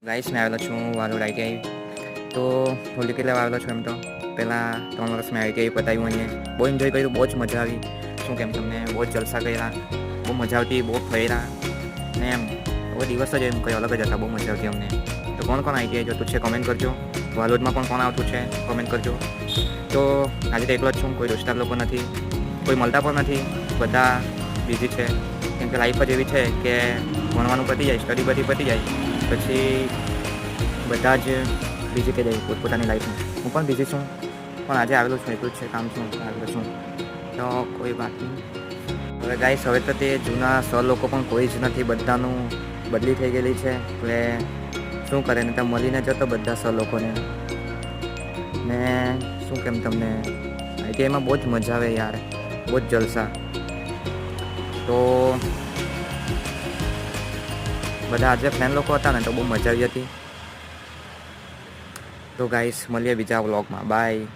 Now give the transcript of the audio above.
Guys મેં આવેલો છું વાલોડ આઈટીઆઈ. તો હોલી કેટલા આવેલો છું એમ તો પહેલાં 3 વર્ષ મેં આઈટીઆઈ પતાવ્યું અહીંયા. બહુ એન્જોય કર્યું, બહુ જ મજા આવી. શું કેમ તમને, બહુ જ જલસા કર્યા, બહુ મજા આવતી, બહુ ફર્યા ને એમ હવે દિવસ જ એમ કંઈ અલગ જ હતા, બહુ મજા આવતી અમને. તો કોણ કોણ આઈટીઆઈ જોતું છે કમેન્ટ કરજો. વાલોડમાં પણ કોણ આવતું છે કમેન્ટ કરજો. તો આજે તો એકલો જ છું, કોઈ દોસ્તાર લોકો નથી, કોઈ મળતા પણ નથી, બધા બિઝી છે. કેમ કે લાઈફ જ એવી છે કે ભણવાનું પતી જાય, સ્ટડી બધી પતી જાય પછી બધા જ બિઝી થઈ જાય પોતપોતાની લાઈફમાં. હું પણ બિઝી છું, પણ આજે આવેલો છું, એટલું જ છે કામ છું, આવેલો છું. તો કોઈ વાત નહીં. હવે ગાઈસ, હવે તો તે જૂના સર લોકો પણ કોઈ જ નથી, બધાનું બદલી થઈ ગયેલી છે. એટલે શું કરે ને ત્યાં મળીને જતો બધા સર લોકોને. ને શું કેમ તમને, આઈટીઆઈમાં બહુ જ મજા આવે યાર, બહુ જ જલસા. તો બધા આજે ફ્રેન્ડ લોકો હતા ને તો બહુ મજા આવી હતી. તો ગાઈસ, મળીએ બીજા વ્લોગમાં. બાય.